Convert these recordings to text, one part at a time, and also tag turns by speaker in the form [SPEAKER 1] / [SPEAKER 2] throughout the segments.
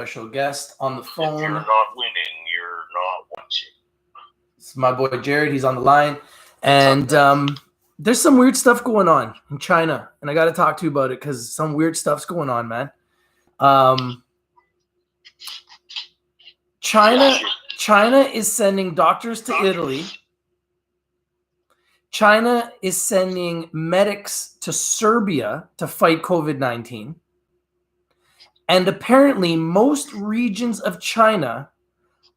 [SPEAKER 1] special guest on the phone.
[SPEAKER 2] If you're not winning, you're not watching.
[SPEAKER 1] It's my boy Jared. He's on the line. And there's some weird stuff going on in China. And I got to talk to you about it because some weird stuff's going on, man. China is sending doctors to Italy. China is sending medics to Serbia to fight COVID-19. And apparently most regions of China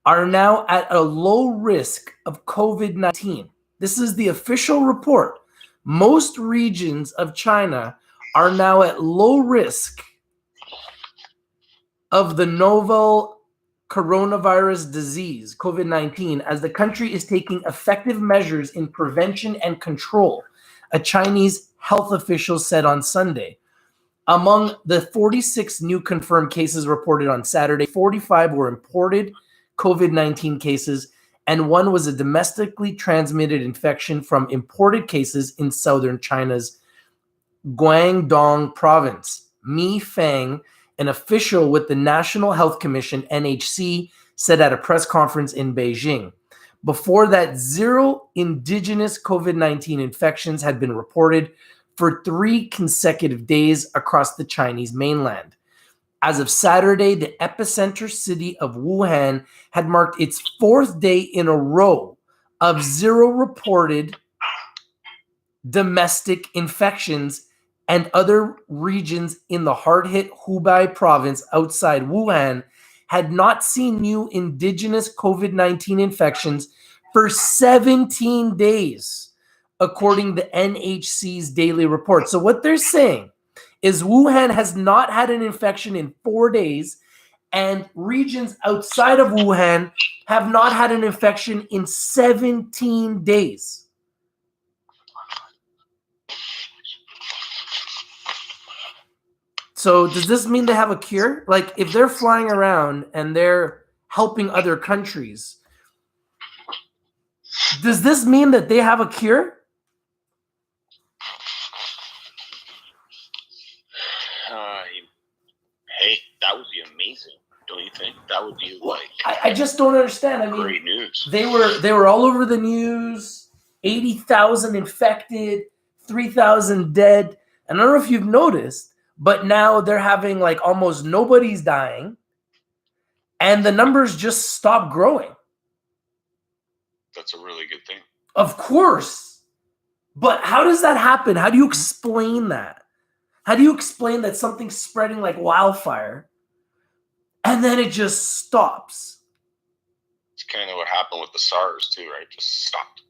[SPEAKER 1] are now at a low risk of COVID-19. This is the official report. Most regions of China are now at low risk of the novel coronavirus disease, COVID-19, as the country is taking effective measures in prevention and control, a Chinese health official said on Sunday. Among the 46 new confirmed cases reported on Saturday, 45 were imported COVID-19 cases, and one was a domestically transmitted infection from imported cases in southern China's Guangdong province. Mi Feng, an official with the National Health Commission, NHC, said at a press conference in Beijing. Before that, 0 indigenous COVID-19 infections had been reported for 3 consecutive days across the Chinese mainland. As of Saturday, the epicenter city of Wuhan had marked its 4th day in a row of 0 reported domestic infections, and other regions in the hard-hit Hubei province outside Wuhan had not seen new indigenous COVID-19 infections for 17 days, according to NHC's daily report. So what they're saying is Wuhan has not had an infection in 4 days, and regions outside of Wuhan have not had an infection in 17 days. So does this mean they have a cure? Like, if they're flying around and they're helping other countries, does this mean that they have a cure?
[SPEAKER 2] Hey, that would be amazing, don't you think? That would be like
[SPEAKER 1] I just don't understand. I mean,
[SPEAKER 2] great news.
[SPEAKER 1] They were all over the news. 80,000 infected, 3,000 dead. And I don't know if you've noticed, but now they're having like almost nobody's dying, and the numbers just stop growing.
[SPEAKER 2] That's a really good thing.
[SPEAKER 1] Of course. But how does that happen? How do you explain that? How do you explain that something's spreading like wildfire and then it just stops?
[SPEAKER 2] It's kind of what happened with the SARS too, right? Just stopped.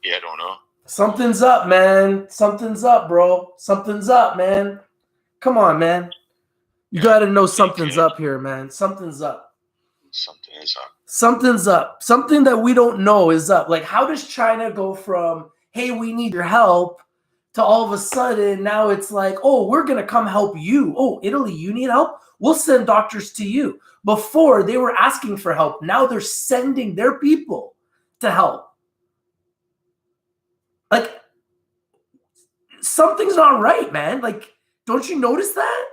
[SPEAKER 2] Yeah, I don't know.
[SPEAKER 1] Something's up, man. Something's up, bro. Something's up, man. Come on, man. You got to know something's up here, man. Something's up.
[SPEAKER 2] Something is up.
[SPEAKER 1] Something's up. Something that we don't know is up. Like, how does China go from, hey, we need your help, to all of a sudden now it's like, oh, we're going to come help you. Oh, Italy, you need help? We'll send doctors to you. Before, they were asking for help. Now they're sending their people to help. Like, something's not right, man. Like, don't you notice that?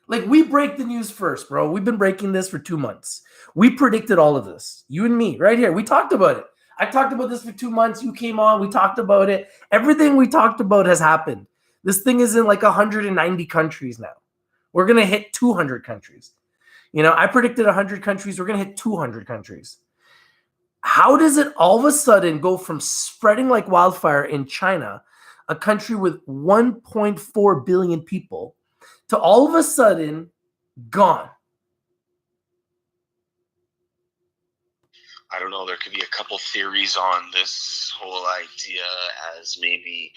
[SPEAKER 1] Like, we break the news first, bro. We've been breaking this for 2 months. We predicted all of this. You and me, right here. We talked about it. I talked about this for 2 months. You came on. We talked about it. Everything we talked about has happened. This thing is in like 190 countries now. We're going to hit 200 countries. You know, I predicted 100 countries. We're going to hit 200 countries. How does it all of a sudden go from spreading like wildfire in China, a country with 1.4 billion people, to all of a sudden gone?
[SPEAKER 2] I don't know. There could be a couple theories on this whole idea, as maybe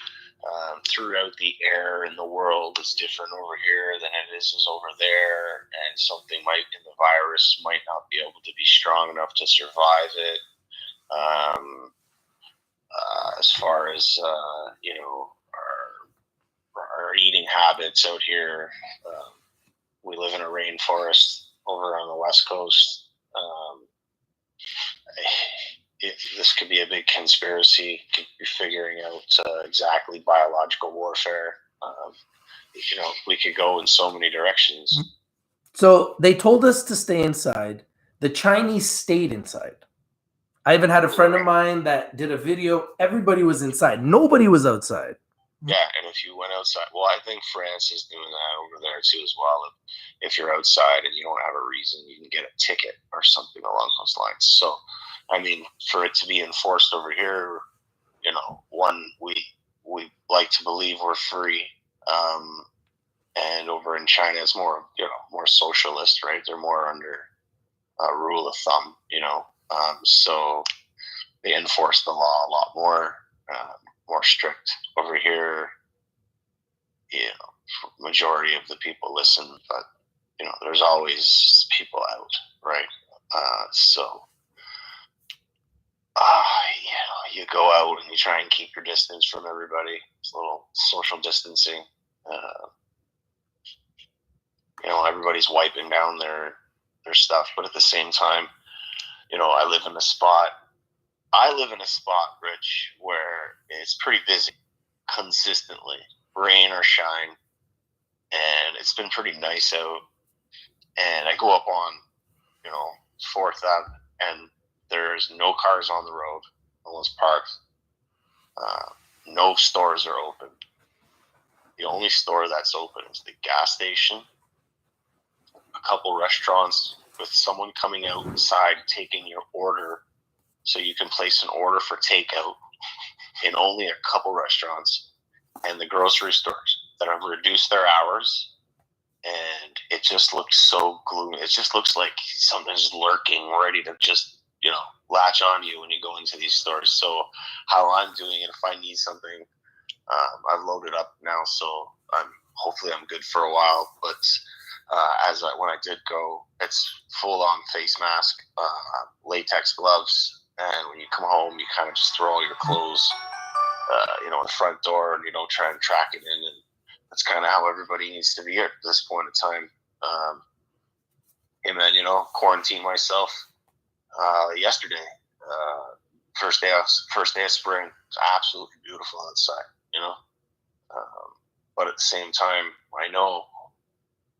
[SPEAKER 2] throughout the air in the world is different over here than it is over there, and something in the virus might not be able to be strong enough to survive it. As far as our eating habits out here, we live in a rainforest over on the West Coast. This could be a big conspiracy. Could be figuring out exactly biological warfare. we could go in so many directions.
[SPEAKER 1] So they told us to stay inside. The Chinese stayed inside. I even had a friend of mine that did a video. Everybody was inside. Nobody was outside.
[SPEAKER 2] Yeah, and if you went outside, well, I think France is doing that over there too as well. If you're outside and you don't have a reason, you can get a ticket or something along those lines. So, I mean, for it to be enforced over here, one, we like to believe we're free, and over in China, it's more more socialist, right? They're more under rule of thumb, so they enforce the law a lot more. More strict. Over here, majority of the people listen, but there's always people out, right? So you go out and you try and keep your distance from everybody. It's a little social distancing. Everybody's wiping down their stuff, but at the same time, I live in a spot, Rich, where it's pretty busy consistently, rain or shine, and it's been pretty nice out. And I go up on, 4th Ave, and there's no cars on the road, almost parked. No stores are open. The only store that's open is the gas station, a couple restaurants with someone coming outside taking your order, so you can place an order for takeout in only a couple restaurants, and the grocery stores that have reduced their hours. And it just looks so gloomy. It just looks like something's lurking, ready to just, latch on you when you go into these stores. So how I'm doing it, if I need something, I've loaded up now, so hopefully I'm good for a while. But when I did go, it's full on face mask, latex gloves, and when you come home, you kind of just throw all your clothes, in the front door, and you don't try and track it in. And that's kind of how everybody needs to be at this point in time. And then, quarantine myself yesterday. First day of spring. It's absolutely beautiful outside, but at the same time, I know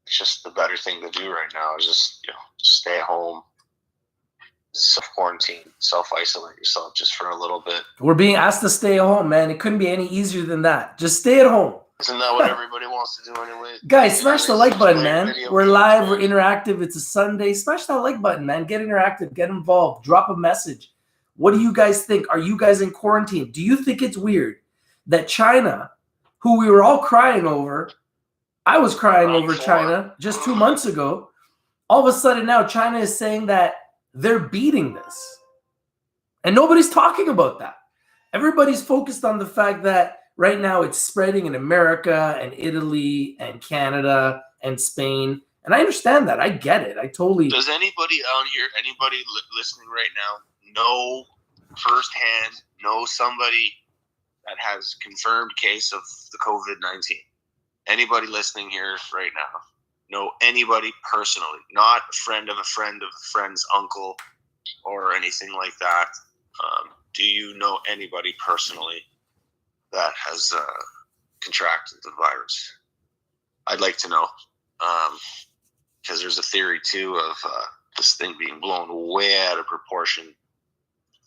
[SPEAKER 2] it's just the better thing to do right now is just, stay at home, self-quarantine, self-isolate yourself just for a little bit.
[SPEAKER 1] We're being asked to stay at home, man. It couldn't be any easier than that. Just stay at home.
[SPEAKER 2] Isn't that what everybody wants to do anyway?
[SPEAKER 1] Guys, smash the like button, man. We're live. We're interactive. It's a Sunday. Smash that like button, man. Get interactive. Get involved. Drop a message. What do you guys think? Are you guys in quarantine? Do you think it's weird that China, who we were all crying over, I was crying over China just 2 months ago, all of a sudden now China is saying that they're beating this. And nobody's talking about that. Everybody's focused on the fact that right now it's spreading in America and Italy and Canada and Spain. And I understand that. I get it. I totally.
[SPEAKER 2] Does anybody out here, anybody listening right now, know firsthand, know somebody that has confirmed case of the COVID-19? Anybody listening here right now, know anybody personally, not a friend of a friend of a friend's uncle or anything like that? Do you know anybody personally that has contracted the virus? I'd like to know, because there's a theory too of this thing being blown way out of proportion.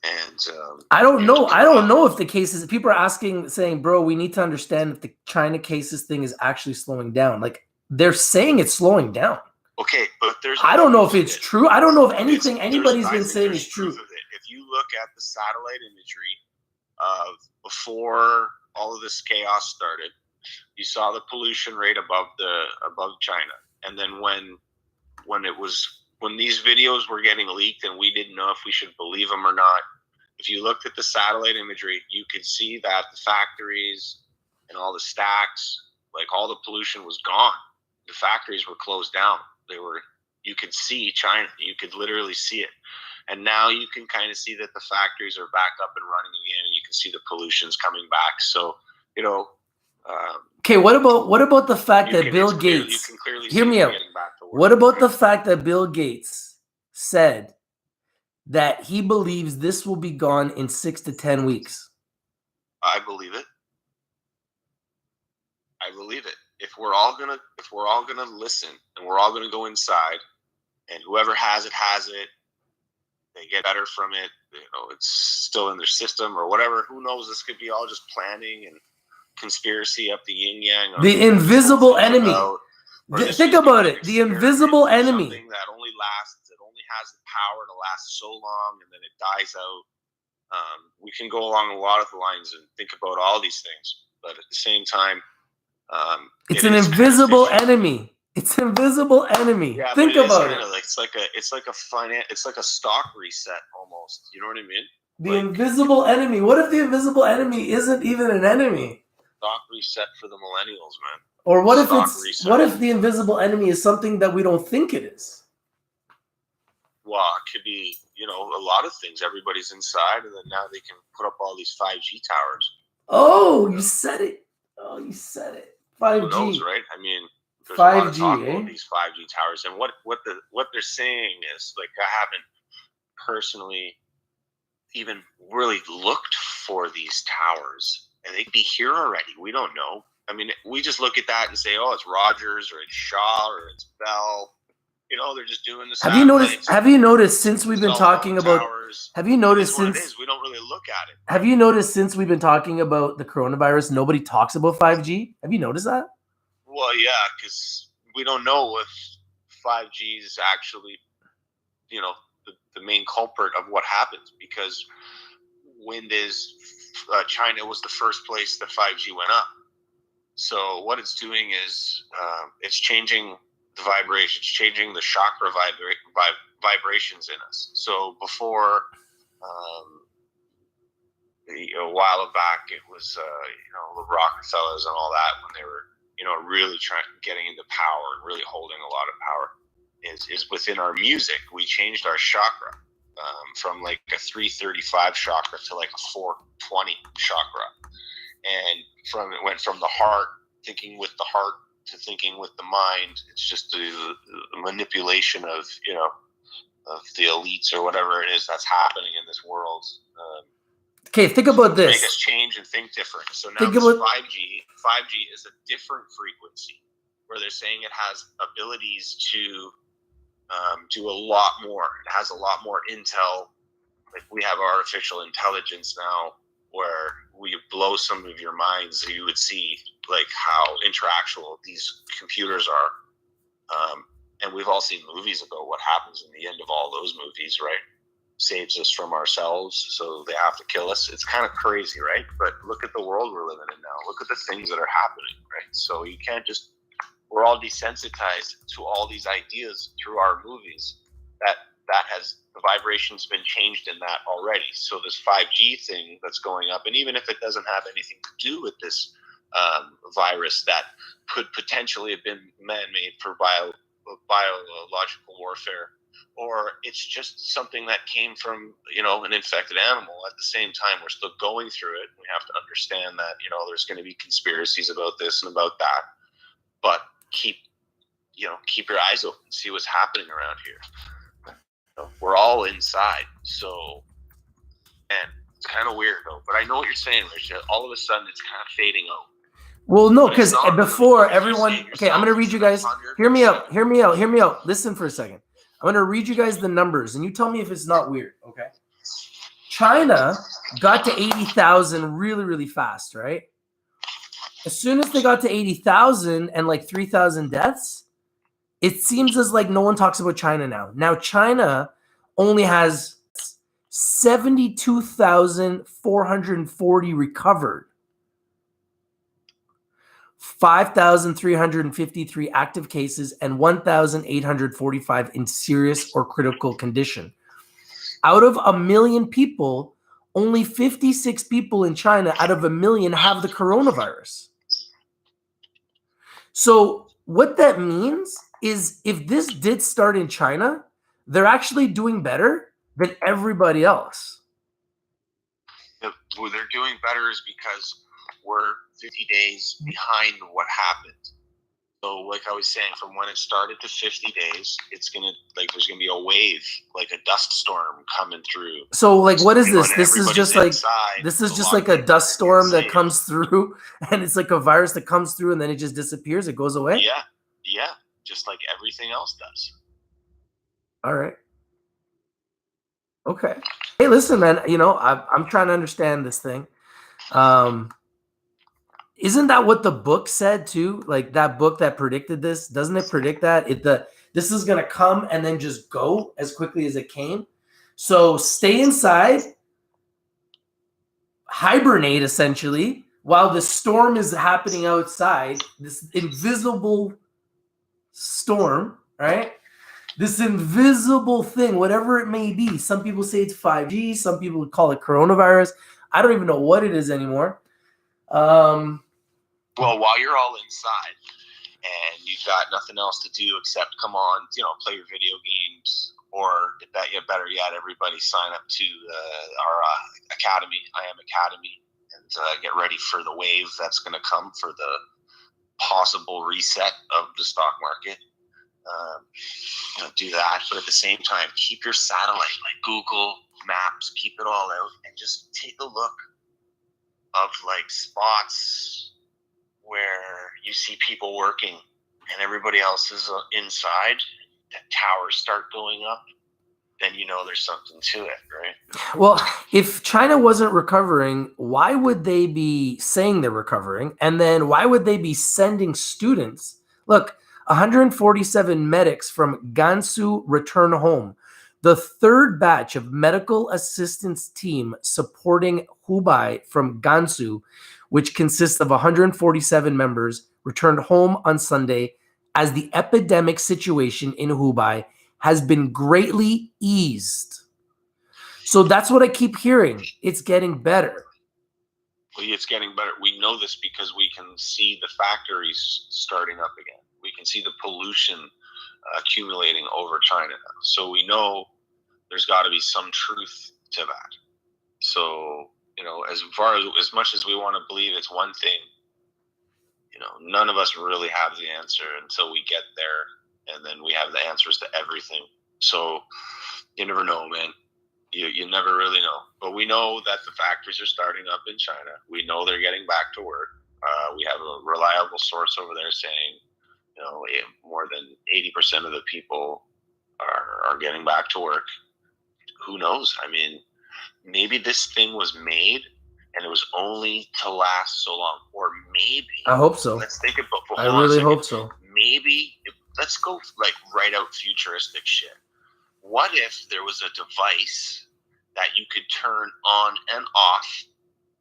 [SPEAKER 2] And
[SPEAKER 1] I don't know. I don't know if the cases. People are asking, saying, "Bro, we need to understand if the China cases thing is actually slowing down." Like they're saying it's slowing down.
[SPEAKER 2] Okay, but
[SPEAKER 1] I don't know if it's true. I don't know if anything anybody's been saying is true.
[SPEAKER 2] If you look at the satellite imagery of before all of this chaos started, you saw the pollution rate above China, and then when these videos were getting leaked and we didn't know if we should believe them or not, if you looked at the satellite imagery, you could see that the factories and all the stacks, like all the pollution was gone. The factories were closed down. You could see China. You could literally see it. And now you can kind of see that the factories are back up and running again, and you can see the pollution's coming back. So,
[SPEAKER 1] okay, what about the fact that Bill Gates, hear me out. What about the fact that Bill Gates said that he believes this will be gone in 6 to 10 weeks?
[SPEAKER 2] I believe it. if we're all gonna listen and we're all gonna go inside, and whoever has it, they get better from it. It's still in their system or whatever. Who knows? This could be all just planning and conspiracy up the yin yang.
[SPEAKER 1] The invisible enemy. Think about it. The invisible enemy.
[SPEAKER 2] Something that only lasts. It only has the power to last so long, and then it dies out. We can go along a lot of the lines and think about all these things, but at the same time,
[SPEAKER 1] it's an invisible enemy. It's an invisible enemy.
[SPEAKER 2] Yeah,
[SPEAKER 1] think about it.
[SPEAKER 2] It's like a stock reset almost. You know what I mean?
[SPEAKER 1] The invisible enemy. What if the invisible enemy isn't even an enemy?
[SPEAKER 2] Stock reset for the millennials, man.
[SPEAKER 1] Or what if the invisible enemy is something that we don't think it is?
[SPEAKER 2] Well, it could be, a lot of things. Everybody's inside, and then now they can put up all these 5G towers.
[SPEAKER 1] Oh, you said it. 5G.
[SPEAKER 2] Who knows, right? I mean, there's
[SPEAKER 1] 5G,
[SPEAKER 2] a lot of talk about these 5G towers, and what they're saying is, like, I haven't personally even really looked for these towers, and they could be here already. We don't know. I mean, we just look at that and say, oh, it's Rogers or it's Shaw or it's Bell. They're just doing this.
[SPEAKER 1] Have you noticed since we've been talking about
[SPEAKER 2] towers,
[SPEAKER 1] have you noticed
[SPEAKER 2] since
[SPEAKER 1] since
[SPEAKER 2] we don't really look at it?
[SPEAKER 1] Have you noticed since we've been talking about the coronavirus, nobody talks about 5G? Have you noticed that?
[SPEAKER 2] Well, yeah, because we don't know if 5G is actually, the main culprit of what happens, because China was the first place that 5G went up. So what it's doing is it's changing the vibration, it's changing the chakra vibrations in us. So before, a while back, it was the Rockefellers and all that, when they were really getting into power and really holding a lot of power. Is within our music. We changed our chakra from like a 335 chakra to like a 420 chakra, and it went from the heart, thinking with the heart, to thinking with the mind. It's just the manipulation of of the elites or whatever it is that's happening in this world.
[SPEAKER 1] Okay, think about this.
[SPEAKER 2] Make us change and think different. So now 5G is a different frequency, where they're saying it has abilities to do a lot more. It has a lot more intel. Like, we have artificial intelligence now, where we blow some of your minds, so you would see like how interactual these computers are. And we've all seen movies about what happens in the end of all those movies, right? Saves us from ourselves, so they have to kill us. It's kind of crazy, right? But look at the world we're living in now. Look at the things that are happening, right? So you can't just, we're all desensitized to all these ideas through our movies. That has, the vibration's been changed in that already. So this 5G thing that's going up, and even if it doesn't have anything to do with this virus that could potentially have been man-made for biological warfare, or it's just something that came from an infected animal, at the same time we're still going through it. We have to understand that there's going to be conspiracies about this and about that, but keep your eyes open, see what's happening around here. We're all inside, so, and it's kind of weird though. But I know what you're saying, Rich. All of a sudden, it's kind of fading out.
[SPEAKER 1] Well, no, because before everyone. Okay, I'm gonna read you guys. Hear me out. Listen for a second. I'm gonna read you guys the numbers, and you tell me if it's not weird. Okay. China got to 80,000 really, really fast, right? As soon as they got to 80,000 and like 3,000 deaths, it seems as like no one talks about China now. Now China only has 72,440 recovered, 5,353 active cases, and 1,845 in serious or critical condition. Out of 1 million people, only 56 people in China out of 1 million have the coronavirus. So what that means is, if this did start in China, they're actually doing better than everybody else.
[SPEAKER 2] Well, they're doing better is because we're 50 days behind what happened. So, like I was saying, from when it started to 50 days, it's gonna there's gonna be a wave, like a dust storm coming through.
[SPEAKER 1] So, like, what is this?
[SPEAKER 2] And
[SPEAKER 1] This is just like a dust storm that comes through, and it's like a virus that comes through, and then it just disappears. It goes away.
[SPEAKER 2] Yeah, just like everything else does.
[SPEAKER 1] All right. Okay. Hey, listen, man. I'm trying to understand this thing. Isn't that what the book said too? Like that book that predicted this, doesn't it predict that this is gonna come and then just go as quickly as it came? So stay inside, hibernate essentially, while the storm is happening outside. This invisible storm, right? This invisible thing, whatever it may be. Some people say it's 5G. Some people call it coronavirus. I don't even know what it is anymore.
[SPEAKER 2] Well, while you're all inside and you've got nothing else to do except come on, play your video games, or better yet, everybody sign up to our academy, I Am Academy, and get ready for the wave that's going to come for the possible reset of the stock market. Do that, but at the same time, keep your satellite, like Google Maps, keep it all out, and just take a look of like spots where you see people working and everybody else is inside. The towers start going up, then there's something to it, right?
[SPEAKER 1] Well, if China wasn't recovering, why would they be saying they're recovering? And then why would they be sending students? Look, 147 medics from Gansu return home. The third batch of medical assistance team supporting Hubei from Gansu, which consists of 147 members, returned home on Sunday as the epidemic situation in Hubei has been greatly eased. So that's what I keep hearing. It's getting better.
[SPEAKER 2] Well, it's getting better. We know this because we can see the factories starting up again. We can see the pollution accumulating over China now. So we know there's got to be some truth to that. So, as much as we want to believe it's one thing, none of us really have the answer until we get there, and then we have the answers to everything. So you never know, man. You never really know. But we know that the factories are starting up in China. We know they're getting back to work. We have a reliable source over there saying, more than 80% of the people are getting back to work. Who knows? I mean, maybe this thing was made and it was only to last so long. Or maybe,
[SPEAKER 1] I hope so.
[SPEAKER 2] Let's think about.
[SPEAKER 1] I really hope so.
[SPEAKER 2] Maybe let's go like right out futuristic shit. What if there was a device that you could turn on and off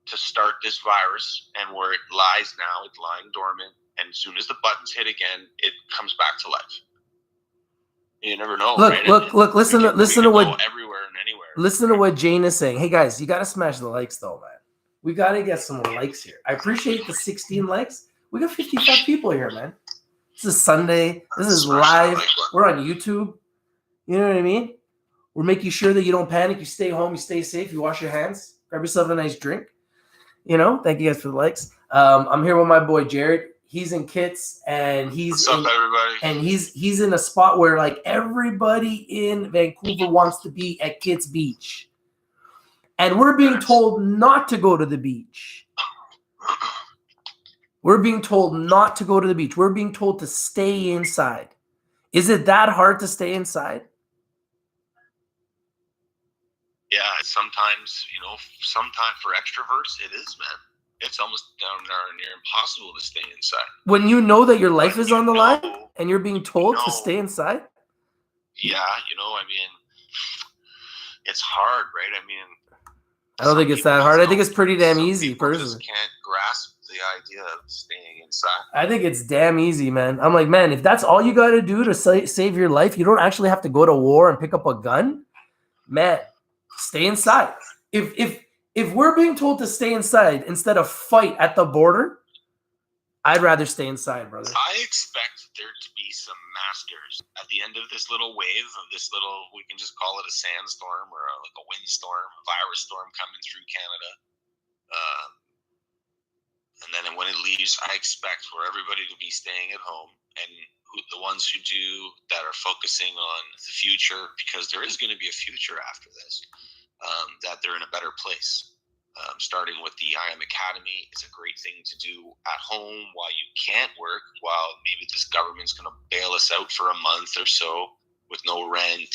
[SPEAKER 2] to start this virus, and where it lies now, it's lying dormant, and as soon as the buttons hit again, it comes back to life? You never know.
[SPEAKER 1] Look, listen to what
[SPEAKER 2] everywhere and anywhere.
[SPEAKER 1] Listen to what Jane is saying. Hey guys, you gotta smash the likes though, man. We gotta get some more likes here. I appreciate the 16 likes. We got 55 people here, man. This is Sunday. This is live. We're on YouTube. You know what I mean? We're making sure that you don't panic. You stay home. You stay safe. You wash your hands. Grab yourself a nice drink. Thank you guys for the likes. I'm here with my boy Jared. He's in Kits, and
[SPEAKER 2] What's up, everybody?
[SPEAKER 1] And he's in a spot where like everybody in Vancouver wants to be at Kits Beach, and we're being told not to go to the beach. We're being told not to go to the beach. We're being told to stay inside. Is it that hard to stay inside?
[SPEAKER 2] Yeah, sometimes for extroverts, it is, man. It's almost down there near impossible to stay inside.
[SPEAKER 1] When you know that your life is on the line and you're being told to stay inside?
[SPEAKER 2] Yeah, I mean, it's hard, right? I mean,
[SPEAKER 1] I don't think it's that hard. I think it's pretty damn easy, personally.
[SPEAKER 2] Just can't grasp the idea of staying inside.
[SPEAKER 1] I think it's damn easy, man. I'm like, man, if that's all you got to do to save your life, you don't actually have to go to war and pick up a gun, man, stay inside. If we're being told to stay inside instead of fight at the border, I'd rather stay inside, brother.
[SPEAKER 2] I expect there to be some masters at the end of this little wave of this little, we can just call it a sandstorm or like a windstorm, a virus storm coming through Canada. And then when it leaves, I expect for everybody to be staying at home, and the ones who do that are focusing on the future, because there is going to be a future after this, that they're in a better place. Starting with the IM Academy, it's a great thing to do at home while you can't work, while maybe this government's going to bail us out for a month or so with no rent,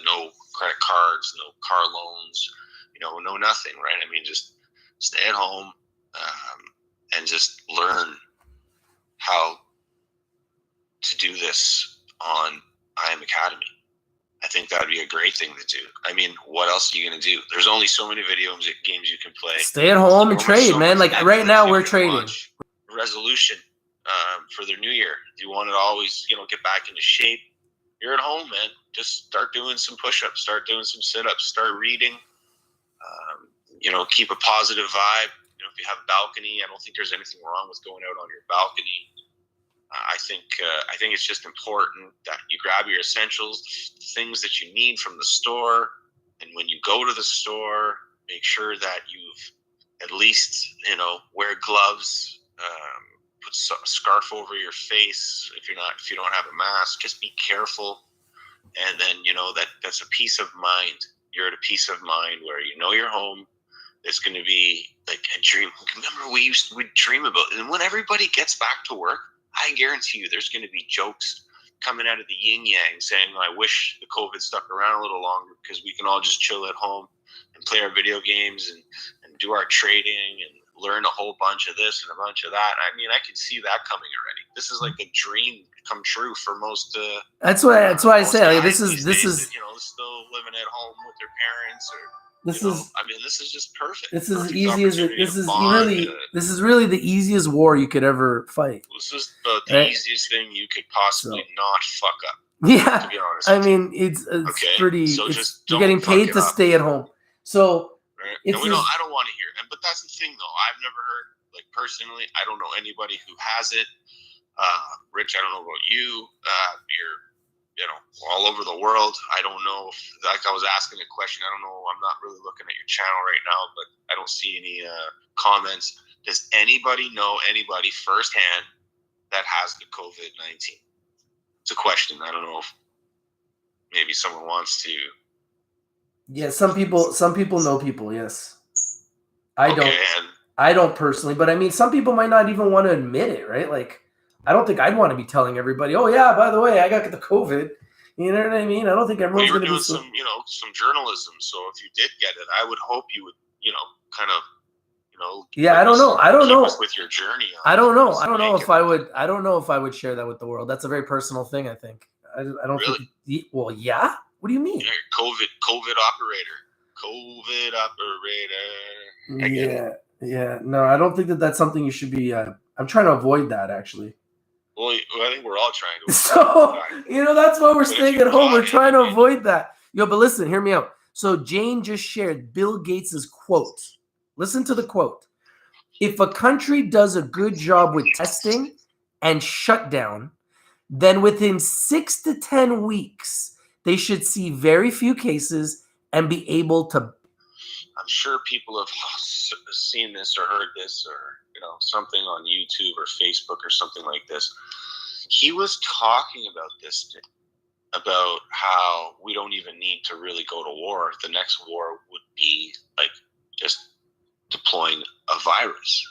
[SPEAKER 2] no credit cards, no car loans, no nothing, right? I mean, just stay at home and just learn how to do this on IM Academy. I think that would be a great thing to do. I mean, what else are you going to do? There's only so many games you can play.
[SPEAKER 1] Stay at home and trade, man. Like right now, we're trading.
[SPEAKER 2] Resolution for their new year. Do you want to always, get back into shape? You're at home, man. Just start doing some push-ups. Start doing some sit-ups. Start reading. Keep a positive vibe. If you have a balcony, I don't think there's anything wrong with going out on your balcony. I think it's just important that you grab your essentials, things that you need from the store, and when you go to the store, make sure that you've at least wear gloves, put a scarf over your face if you don't have a mask. Just be careful, and then that's a peace of mind. You're at a peace of mind where you're home. It's going to be like a dream. Remember, we'd dream about it, and when everybody gets back to work, I guarantee you there's going to be jokes coming out of the yin yang saying, I wish the COVID stuck around a little longer because we can all just chill at home and play our video games and do our trading and learn a whole bunch of this and a bunch of that. I mean, I could see that coming already. This is like a dream come true for most.
[SPEAKER 1] That's why I say like, this is
[SPEAKER 2] still living at home with their parents or. This is just perfect.
[SPEAKER 1] This is easy as this is really the easiest war you could ever fight.
[SPEAKER 2] This is the easiest thing you could possibly not fuck up.
[SPEAKER 1] Yeah,
[SPEAKER 2] to be honest.
[SPEAKER 1] I mean, it's pretty. So you're getting paid to stay at home. So
[SPEAKER 2] right? I don't want to hear it. But that's the thing, though. I've never heard, like personally, I don't know anybody who has it. Rich, I don't know about you. You're all over the world. I don't know if, like I was asking a question, I don't know, I'm not really looking at your channel right now, but I don't see any comments. Does anybody know anybody firsthand that has the COVID-19? It's a question. I don't know if maybe someone wants to.
[SPEAKER 1] Yeah, some people know people, yes. I don't personally, but I mean, some people might not even want to admit it, right? Like, I don't think I'd want to be telling everybody, oh yeah, by the way, I got the COVID. You know what I mean? I don't think everyone's going to be
[SPEAKER 2] some journalism. So if you did get it, I would hope you would, kind of,
[SPEAKER 1] Yeah, I don't know.
[SPEAKER 2] With your journey.
[SPEAKER 1] I don't know. I don't know if I would. I don't know if I would share that with the world. That's a very personal thing. I think. I don't
[SPEAKER 2] really?
[SPEAKER 1] think. Well, yeah. What do you mean?
[SPEAKER 2] COVID operator.
[SPEAKER 1] Yeah. No, I don't think that's something you should be. I'm trying to avoid that actually.
[SPEAKER 2] Well, I think we're all trying to.
[SPEAKER 1] So, that's why we're staying at home. We're trying to avoid that. But listen, hear me out. So Jane just shared Bill Gates's quote. Listen to the quote. If a country does a good job with testing and shutdown, then within 6 to 10 weeks, they should see very few cases and be able to.
[SPEAKER 2] I'm sure people have seen this or heard this or something on YouTube or Facebook or something like this. He was talking about this, about how we don't even need to really go to war. The next war would be like just deploying a virus,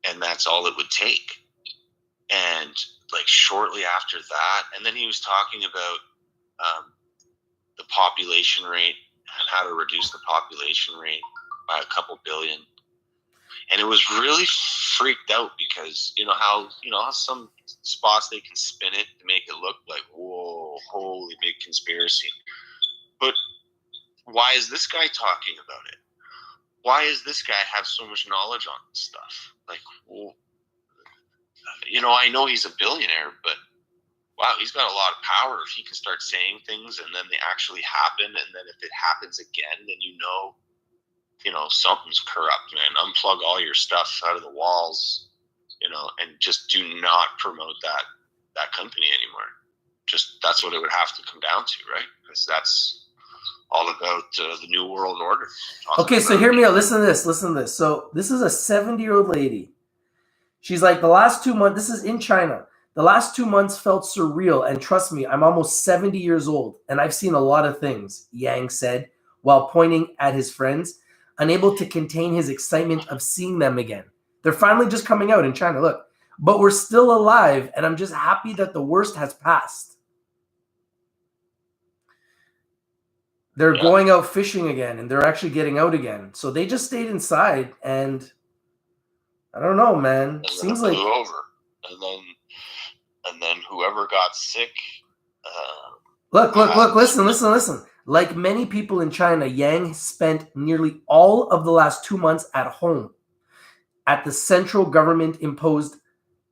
[SPEAKER 2] and that's all it would take. And like shortly after that, and then he was talking about the population rate and how to reduce the population rate by a couple billion. And it was really freaked out because how some spots they can spin it to make it look like, whoa, holy big conspiracy. But why is this guy talking about it? Why does this guy have so much knowledge on this stuff? Like, well, I know he's a billionaire, but wow, he's got a lot of power if he can start saying things and then they actually happen. And then if it happens again, then something's corrupt, man. Unplug all your stuff out of the walls, and just do not promote that company anymore. Just that's what it would have to come down to, right? Because that's all about the New World Order.
[SPEAKER 1] Okay, so hear me out. Listen to this. Listen to this. So this is a 70-year-old lady. She's like, the last 2 months, this is in China. The last 2 months felt surreal. And trust me, I'm almost 70 years old and I've seen a lot of things, Yang said while pointing at his friends, unable to contain his excitement of seeing them again. They're finally just coming out in China. Look, but we're still alive and I'm just happy that the worst has passed. They're going out fishing again and they're actually getting out again. So they just stayed inside and I don't know, man.
[SPEAKER 2] And
[SPEAKER 1] Seems
[SPEAKER 2] then it
[SPEAKER 1] like
[SPEAKER 2] blew over. And then whoever got sick.
[SPEAKER 1] Look, listen. Like many people in China, Yang spent nearly all of the last 2 months at home at the central government imposed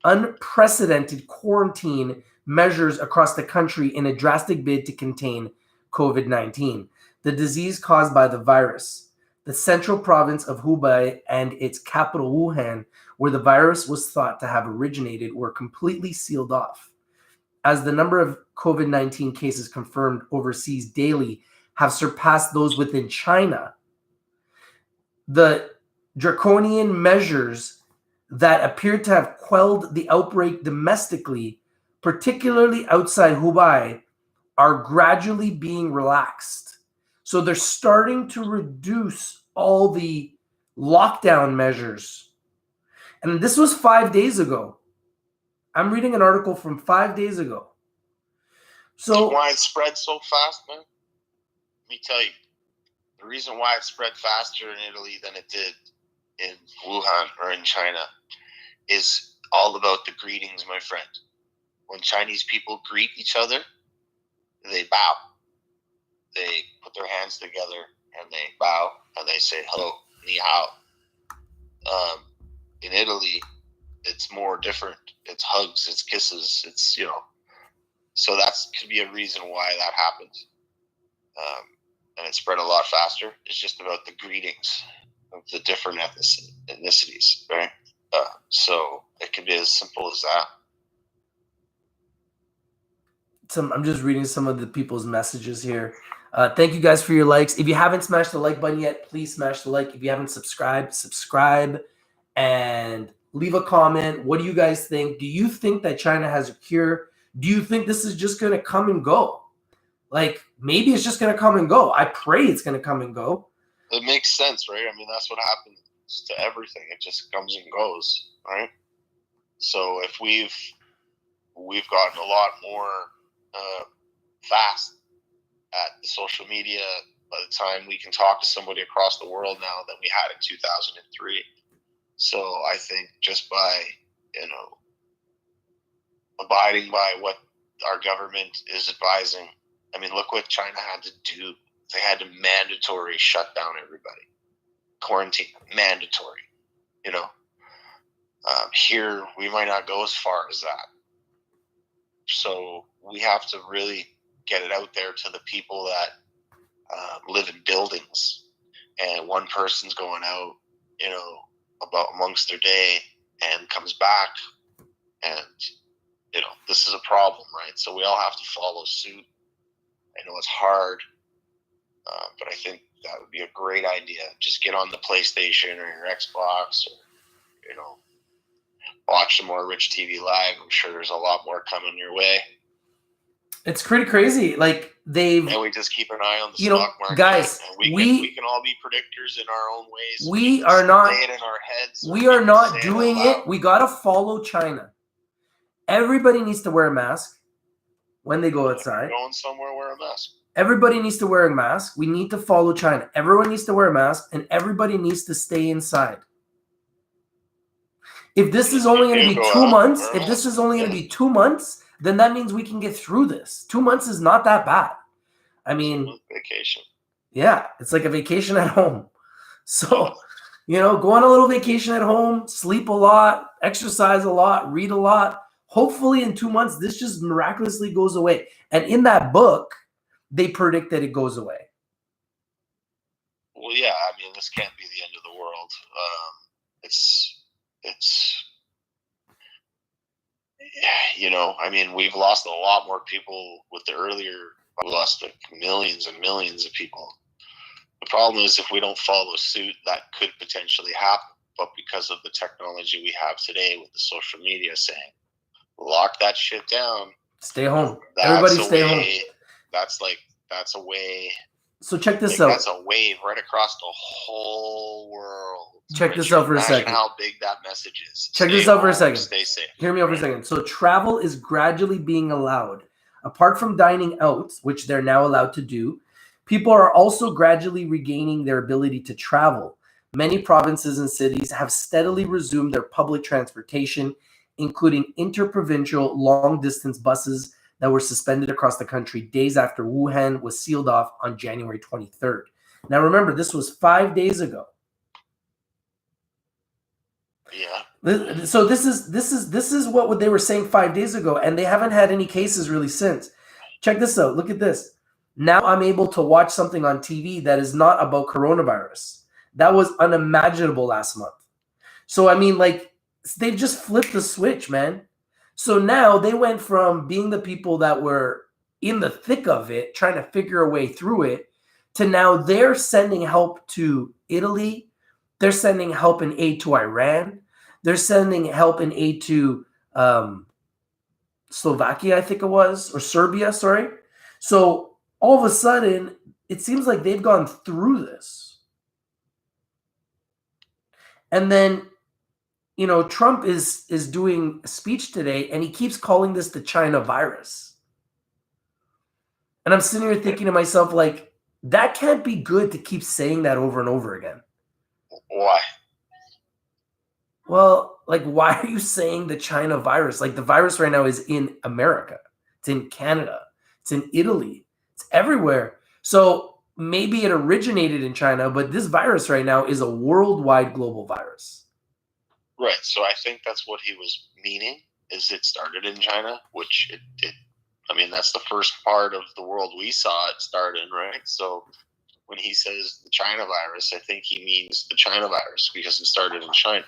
[SPEAKER 1] unprecedented quarantine measures across the country in a drastic bid to contain COVID-19, the disease caused by the virus. The central province of Hubei and its capital Wuhan, where the virus was thought to have originated, were completely sealed off. As the number of COVID-19 cases confirmed overseas daily have surpassed those within China, the draconian measures that appeared to have quelled the outbreak domestically, particularly outside Hubei, are gradually being relaxed. So they're starting to reduce all the lockdown measures. And this was 5 days ago. I'm reading an article from 5 days ago. So
[SPEAKER 2] why it spread so fast, man? Let me tell you. The reason why it spread faster in Italy than it did in Wuhan or in China is all about the greetings, my friend. When Chinese people greet each other, they bow. They put their hands together and they bow and they say hello, ni hao. In Italy, it's more different. It's hugs, it's kisses, it's, so that could be a reason why that happens. And it spread a lot faster. It's just about the greetings of the different ethnicities, right? So it could be as simple as that.
[SPEAKER 1] I'm just reading some of the people's messages here. Thank you guys for your likes. If you haven't smashed the like button yet, please smash the like. If you haven't subscribed, subscribe and leave a comment. What do you guys think? Do you think that China has a cure? Do you think this is just going to come and go? Like, maybe it's just going to come and go. I pray it's going to come and go.
[SPEAKER 2] It makes sense, right? I mean, that's what happens to everything. It just comes and goes, right? So if we've gotten a lot more fast at the social media by the time we can talk to somebody across the world now than we had in 2003. So I think just by, abiding by what our government is advising. I mean, look what China had to do. They had to mandatory shut down everybody. Quarantine, mandatory, Here, we might not go as far as that. So we have to really get it out there to the people that live in buildings. And one person's going out, about amongst their day and comes back. And, this is a problem, right? So we all have to follow suit. I know it's hard, but I think that would be a great idea. Just get on the PlayStation or your Xbox or, watch some more Rich TV Live. I'm sure there's a lot more coming your way.
[SPEAKER 1] It's pretty crazy. Like and
[SPEAKER 2] we just keep an eye on the stock market.
[SPEAKER 1] Guys,
[SPEAKER 2] and we can all be predictors in our own ways.
[SPEAKER 1] We are not.
[SPEAKER 2] Say it in our heads.
[SPEAKER 1] We are not doing it. We gotta follow China. Everybody needs to wear a mask when they go outside.
[SPEAKER 2] If you're going somewhere, wear a mask.
[SPEAKER 1] Everybody needs to wear a mask. We need to follow China. Everyone needs to wear a mask, and everybody needs to stay inside. If this is only going to be 2 months, then that means we can get through this. 2 months is not that bad. I mean,
[SPEAKER 2] vacation.
[SPEAKER 1] Yeah, it's like a vacation at home. So, go on a little vacation at home, sleep a lot, exercise a lot, read a lot. Hopefully in 2 months, this just miraculously goes away. And in that book, they predict that it goes away.
[SPEAKER 2] Well, yeah, I mean, this can't be the end of the world. I mean, we've lost a lot more people with the earlier We lost like millions and millions of people. The problem is if we don't follow suit, that could potentially happen. But because of the technology we have today with the social media saying, lock that shit down.
[SPEAKER 1] Stay home. Everybody stay home.
[SPEAKER 2] That's a way.
[SPEAKER 1] So check this out.
[SPEAKER 2] That's a wave right across the whole world.
[SPEAKER 1] Check this out for a second.
[SPEAKER 2] Imagine how big that message is.
[SPEAKER 1] Check this out for a second.
[SPEAKER 2] Stay safe.
[SPEAKER 1] Hear me out for a second. So travel is gradually being allowed. Apart from dining out, which they're now allowed to do, people are also gradually regaining their ability to travel. Many provinces and cities have steadily resumed their public transportation, including interprovincial long-distance buses that were suspended across the country days after Wuhan was sealed off on January 23rd. Now remember, this was 5 days ago.
[SPEAKER 2] Yeah.
[SPEAKER 1] So this is what they were saying 5 days ago, and they haven't had any cases really since. Check this out. Look at this. Now I'm able to watch something on TV that is not about coronavirus. That was unimaginable last month. So I mean, like, they've just flipped the switch, man. So now they went from being the people that were in the thick of it, trying to figure a way through it, to now they're sending help to Italy. They're sending help and aid to Iran. They're sending help and aid to Slovakia, I think it was, or Serbia, sorry. So all of a sudden, it seems like they've gone through this. And then, you know, Trump is doing a speech today, and he keeps calling this the China virus. And I'm sitting here thinking to myself, like, that can't be good to keep saying that over and over again.
[SPEAKER 2] Why?
[SPEAKER 1] Well, like, why are you saying the China virus? Like, the virus right now is in America. It's in Canada. It's in Italy. It's everywhere. So maybe it originated in China, but this virus right now is a worldwide global virus.
[SPEAKER 2] Right. So I think that's what he was meaning, is it started in China, which it I mean, that's the first part of the world we saw it start in, right? So when he says the China virus, I think he means the China virus because it started in China.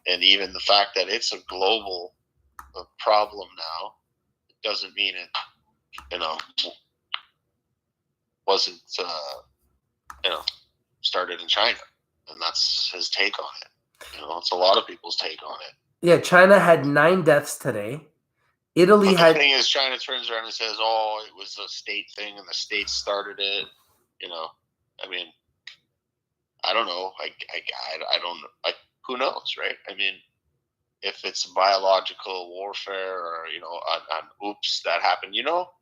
[SPEAKER 2] And even the fact that it's a global problem now doesn't mean it, you know, wasn't, you know, started in China. And that's his take on it. You know, it's a lot of people's take on it.
[SPEAKER 1] Yeah, China had 9 deaths today. Italy
[SPEAKER 2] but
[SPEAKER 1] had.
[SPEAKER 2] The thing is, China turns around and says, "Oh, it was a state thing, and the state started it." You know, I mean, I don't know. I don't. Who knows, right? I mean, if it's biological warfare, or you know, oops, that happened. You know,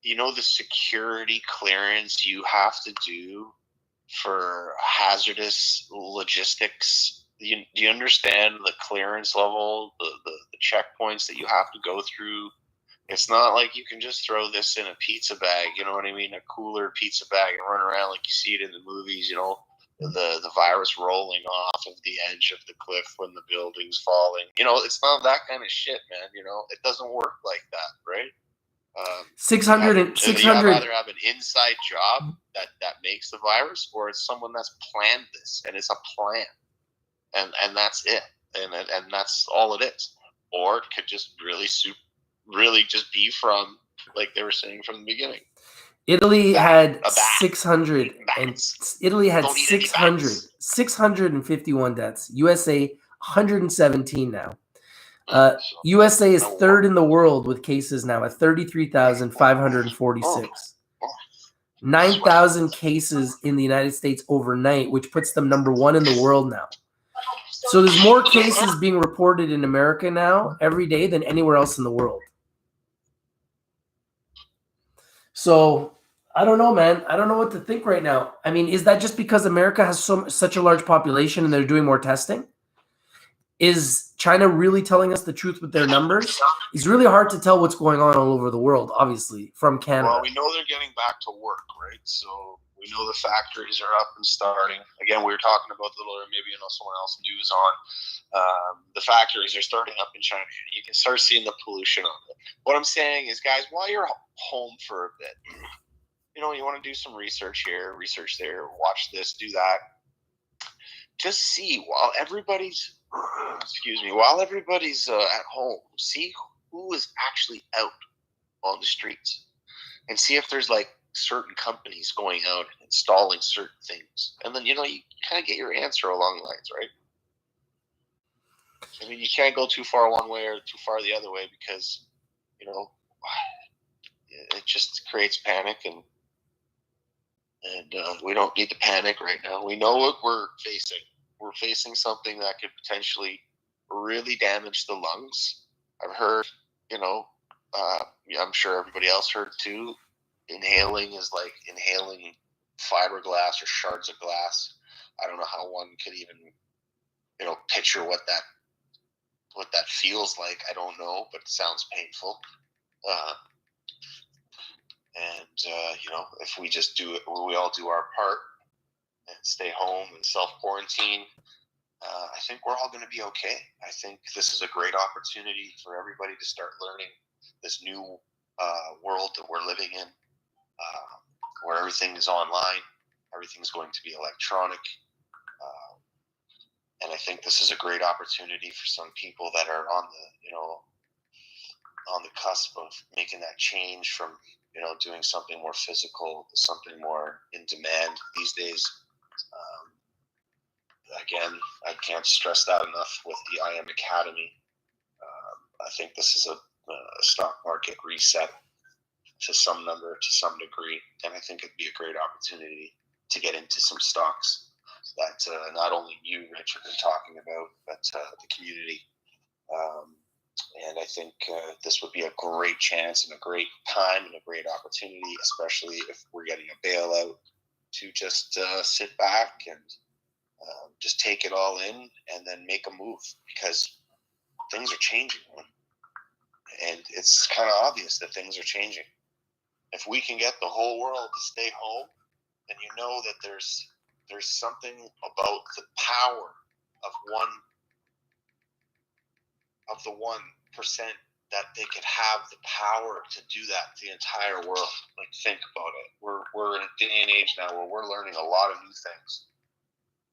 [SPEAKER 2] the security clearance you have to do for hazardous logistics. Do you understand the clearance level, the checkpoints that you have to go through? It's not like you can just throw this in a pizza bag, you know what I mean? A cooler pizza bag and run around like you see it in the movies, you know, the virus rolling off of the edge of the cliff when the building's falling. You know, it's not that kind of shit, man. You know, it doesn't work like that, right?
[SPEAKER 1] 600.
[SPEAKER 2] You either have an inside job that makes the virus, or it's someone that's planned this, and it's a plan. And that's it, and that's all it is. Or it could just really just be from, like they were saying from the beginning.
[SPEAKER 1] Italy had 600, and Italy had 651 deaths. USA 117 now. USA is third in the world with cases now at 33,546. 9,000 cases in the United States overnight, which puts them number 1 in the world now. So there's more cases being reported in America now every day than anywhere else in the world. So I don't know, man. I don't know what to think right now. I mean, is that just because America has such a large population and they're doing more testing? Is China really telling us the truth with their numbers? It's really hard to tell what's going on all over the world, obviously, from Canada.
[SPEAKER 2] Well, we know they're getting back to work, right? So we know the factories are up and starting. Again, we were talking about maybe someone else news on the factories are starting up in China. You can start seeing the pollution on it. What I'm saying is, guys, while you're home for a bit, you know, you want to do some research here, research there, watch this, do that. Just see while everybody's at home, see who is actually out on the streets. and see if there's like certain companies going out and installing certain things, and then you kind of get your answer along the lines, right? I mean, you can't go too far one way or too far the other way because it just creates panic, and we don't need to panic right now. We know what we're facing. We're facing something that could potentially really damage the lungs. I've heard, I'm sure everybody else heard too, inhaling is like inhaling fiberglass or shards of glass. I don't know how one could even, picture what that feels like. I don't know, but it sounds painful. If we just we all do our part and stay home and self-quarantine, I think we're all going to be okay. I think this is a great opportunity for everybody to start learning this new world that we're living in, where everything is online, everything's going to be electronic. And I think this is a great opportunity for some people that are on the cusp of making that change from doing something more physical to something more in demand these days. Again, I can't stress that enough with the IM Academy. I think this is a stock market reset to some degree, and I think it'd be a great opportunity to get into some stocks that not only you, Rich, have been talking about, but the community. And I think this would be a great chance and a great time and a great opportunity, especially if we're getting a bailout, to just sit back and just take it all in and then make a move, because things are changing. And it's kind of obvious that things are changing. If we can get the whole world to stay home, then you know that there's something about the power of the 1% that they could have the power to do that to the entire world. Like, think about it. We're in a day and age now where we're learning a lot of new things,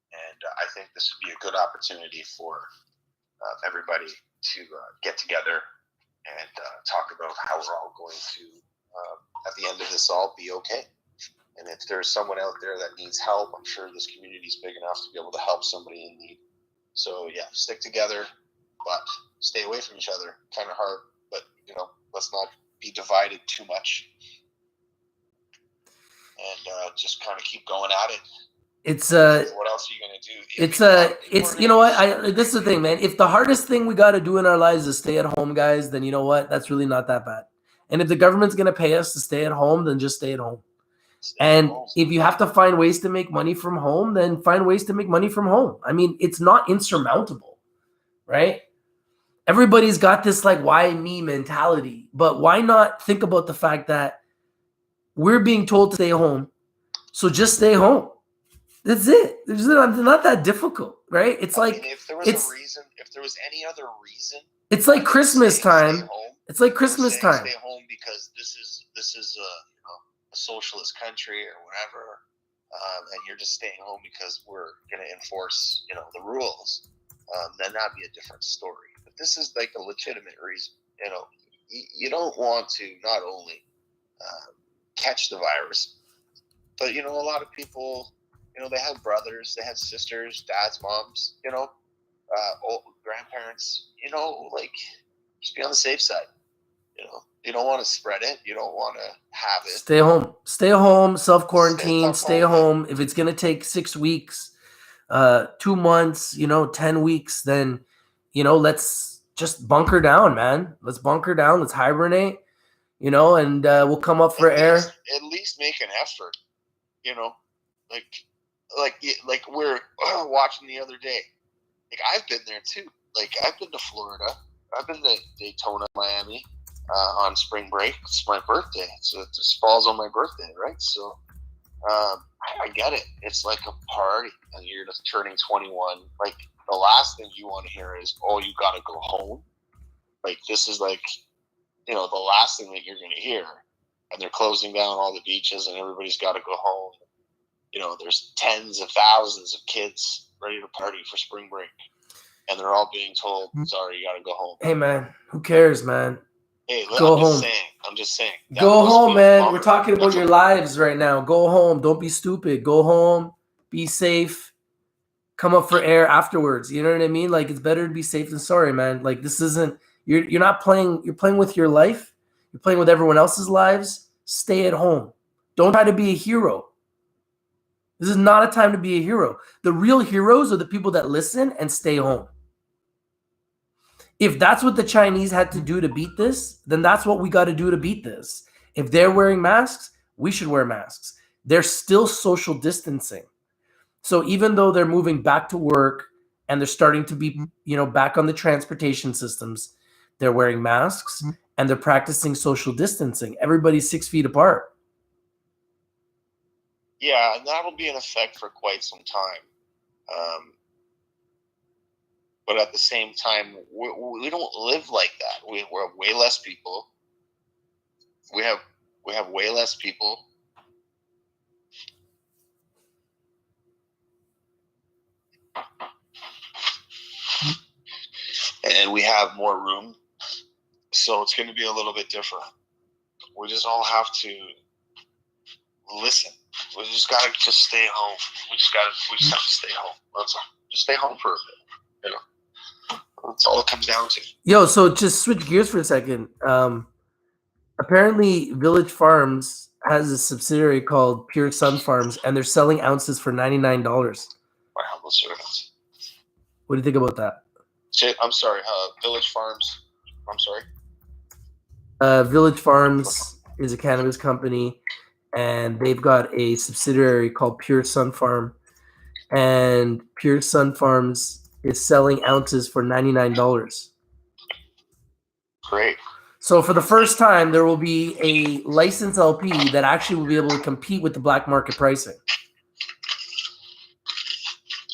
[SPEAKER 2] and I think this would be a good opportunity for everybody to get together and talk about how we're all going to, at the end of this all, be okay. And if there's someone out there that needs help, I'm sure this community is big enough to be able to help somebody in need. So yeah, stick together, but stay away from each other. Kind of hard, but let's not be divided too much, and just kind of keep going at it.
[SPEAKER 1] It's
[SPEAKER 2] what else are you gonna do?
[SPEAKER 1] It's you know what, this is the thing, man. If the hardest thing we got to do in our lives is stay at home, guys, then you know what, that's really not that bad. And if the government's gonna pay us to stay at home, then just stay at home. And if you have to find ways to make money from home, then find ways to make money from home. I mean, it's not insurmountable, right? Everybody's got this like, why me mentality, but why not think about the fact that we're being told to stay home, so just stay home. That's it. It's not that difficult, right? It's like,
[SPEAKER 2] if there was a reason, if there was any other reason,
[SPEAKER 1] it's like Christmas time. It's like Christmas time.
[SPEAKER 2] Stay home because this is a socialist country or whatever, and you're just staying home because we're going to enforce the rules. Then that'd be a different story. But this is like a legitimate reason. You don't want to not only catch the virus, but a lot of people, they have brothers, they have sisters, dads, moms, old grandparents, like, just be on the safe side. You don't want to spread it. You don't want to have it.
[SPEAKER 1] Stay home. Stay home, self-quarantine, stay home. If it's going to take 6 weeks, 2 months, 10 weeks, then, let's just bunker down, man. Let's bunker down. Let's hibernate, and we'll come up for air.
[SPEAKER 2] At least make an effort, like we're watching the other day. Like, I've been there too. Like, I've been to Florida. I've been to Daytona, Miami on spring break. It's my birthday. So it just falls on my birthday, right? So I get it. It's like a party, and you're just turning 21. Like, the last thing you want to hear is, "Oh, you got to go home." Like, this is like, the last thing that you're going to hear. And they're closing down all the beaches, and everybody's got to go home. There's tens of thousands of kids ready to party for spring break, and they're all being told, "Sorry, you got to go home."
[SPEAKER 1] Hey, man, who cares, man?
[SPEAKER 2] Hey,
[SPEAKER 1] Go
[SPEAKER 2] I'm
[SPEAKER 1] home.
[SPEAKER 2] just saying.
[SPEAKER 1] Go home, man. We're talking about your lives right now. Go home. Don't be stupid. Go home. Be safe. Come up for air afterwards. You know what I mean? Like, it's better to be safe than sorry, man. Like, this isn't, you're not playing, you're playing with your life. You're playing with everyone else's lives. Stay at home. Don't try to be a hero. This is not a time to be a hero. The real heroes are the people that listen and stay home. If that's what the Chinese had to do to beat this, then that's what we got to do to beat this. If they're wearing masks, we should wear masks. They're still social distancing. So even though they're moving back to work and they're starting to be, back on the transportation systems, they're wearing masks and they're practicing social distancing. Everybody's 6 feet apart.
[SPEAKER 2] Yeah, and that'll be in effect for quite some time. But at the same time, we don't live like that. We're way less people. We have way less people. And we have more room. So it's going to be a little bit different. We just all have to listen. We just got to stay home. We just have to stay home. That's all. Just stay home for a bit. That's all it comes down to.
[SPEAKER 1] Yo, so just switch gears for a second. Apparently, Village Farms has a subsidiary called Pure Sun Farms, and they're selling ounces for $99.
[SPEAKER 2] My humble servants.
[SPEAKER 1] What do you think about that?
[SPEAKER 2] I'm sorry. Village Farms. I'm sorry.
[SPEAKER 1] Village Farms is a cannabis company, and they've got a subsidiary called Pure Sun Farm, and Pure Sun Farms is selling ounces for $99.
[SPEAKER 2] Great.
[SPEAKER 1] So for the first time, there will be a licensed LP that actually will be able to compete with the black market pricing.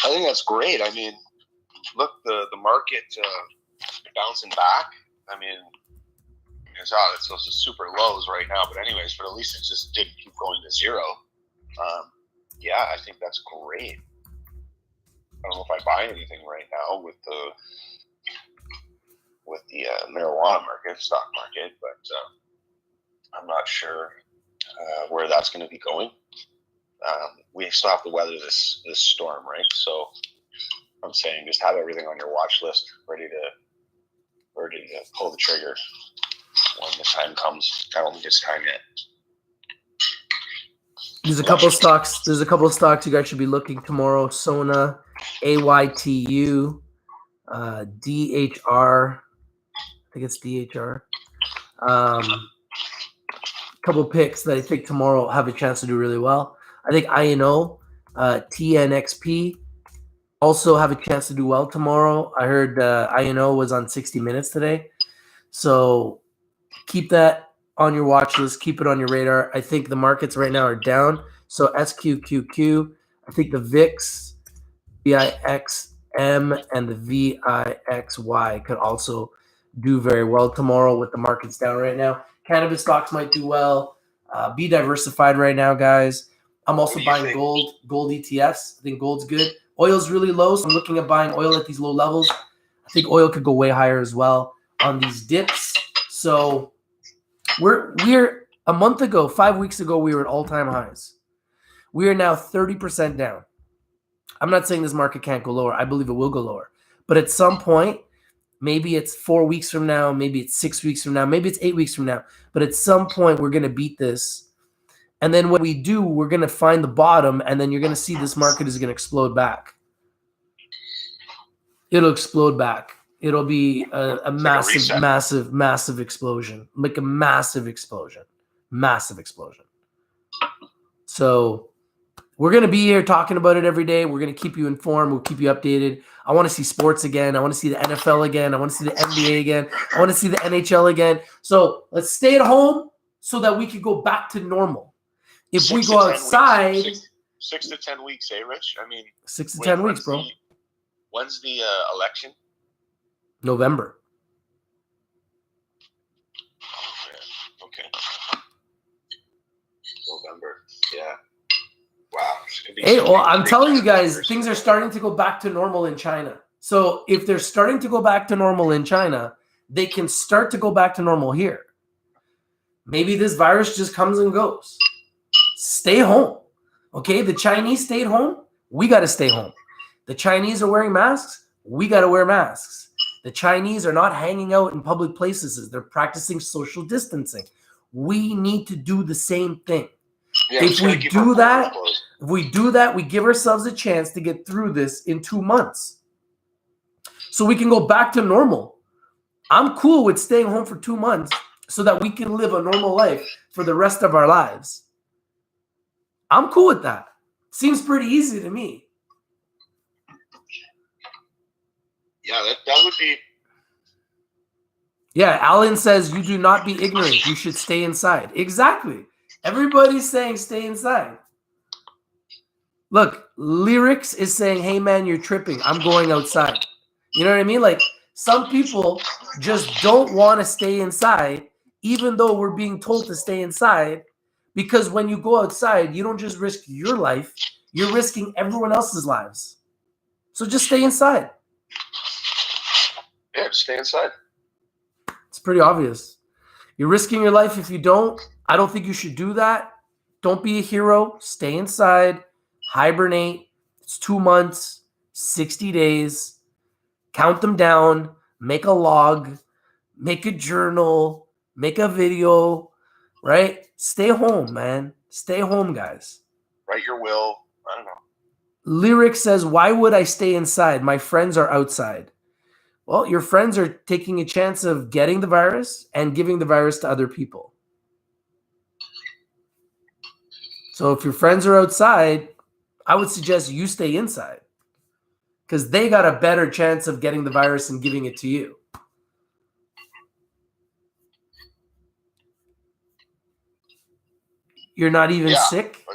[SPEAKER 2] I think that's great. I mean, look, the market bouncing back. I mean, it's super lows right now, but anyways, but at least it just didn't keep going to zero. Yeah, I think that's great. I don't know if I buy anything right now with the marijuana market, stock market, but I'm not sure where that's going to be going. We still have to weather this storm, right? So I'm saying just have everything on your watch list, ready to pull the trigger when the time comes. I don't think it's time yet.
[SPEAKER 1] There's a couple of stocks you guys should be looking tomorrow. Sona, AYTU, DHR. I think it's DHR. Couple picks that I think tomorrow have a chance to do really well. I think INO, TNXP also have a chance to do well tomorrow. I heard INO was on 60 Minutes today. So keep that on your watch list. Keep it on your radar. I think the markets right now are down. So SQQQ, I think the VIX, VIXM, and the VIXY could also do very well tomorrow with the markets down right now. Cannabis stocks might do well. Be diversified right now, guys. I'm also buying gold ETFs. I think gold's good. Oil's really low, so I'm looking at buying oil at these low levels. I think oil could go way higher as well on these dips. So we're a month ago, 5 weeks ago, we were at all-time highs. We are now 30% down. I'm not saying this market can't go lower. I believe it will go lower. But at some point, maybe it's 4 weeks from now, maybe it's 6 weeks from now, maybe it's 8 weeks from now. But at some point, we're going to beat this. And then when we do, we're going to find the bottom, and then you're going to see this market is going to explode back. It'll explode back. It'll be a massive explosion. Like a massive explosion. Massive explosion. So we're going to be here talking about it every day. We're going to keep you informed. We'll keep you updated. I want to see sports again. I want to see the NFL again. I want to see the NBA again. I want to see the NHL again. So let's stay at home so that we can go back to normal. If we go outside...
[SPEAKER 2] 6 to 10 weeks, eh, Rich? I mean...
[SPEAKER 1] 6 to 10 weeks, bro.
[SPEAKER 2] When's the election?
[SPEAKER 1] November.
[SPEAKER 2] Oh, okay. November. Yeah. Wow.
[SPEAKER 1] Hey, well, I'm telling you guys, things are starting to go back to normal in China. So if they're starting to go back to normal in China, they can start to go back to normal here. Maybe this virus just comes and goes. Stay home. Okay, the Chinese stayed home. We got to stay home. The Chinese are wearing masks. We got to wear masks. The Chinese are not hanging out in public places. They're practicing social distancing. We need to do the same thing.
[SPEAKER 2] Yeah,
[SPEAKER 1] If we do that, we give ourselves a chance to get through this in 2 months. So we can go back to normal. I'm cool with staying home for 2 months so that we can live a normal life for the rest of our lives. I'm cool with that. Seems pretty easy to me.
[SPEAKER 2] Yeah, that would be.
[SPEAKER 1] Yeah, Alan says you do not be ignorant. You should stay inside. Exactly. Everybody's saying stay inside. Look, Lyrics is saying, hey man, you're tripping. I'm going outside. You know what I mean? Like, some people just don't want to stay inside, even though we're being told to stay inside, because when you go outside, you don't just risk your life, you're risking everyone else's lives. So just stay inside.
[SPEAKER 2] Yeah, just stay inside.
[SPEAKER 1] It's pretty obvious. You're risking your life if you don't. I don't think you should do that. Don't be a hero. Stay inside. Hibernate. It's 2 months, 60 days. Count them down. Make a log. Make a journal. Make a video. Right? Stay home, man. Stay home, guys.
[SPEAKER 2] Write your will. I don't know.
[SPEAKER 1] Lyric says, why would I stay inside? My friends are outside. Well, your friends are taking a chance of getting the virus and giving the virus to other people. So if your friends are outside, I would suggest you stay inside because they got a better chance of getting the virus and giving it to you. You're not even sick?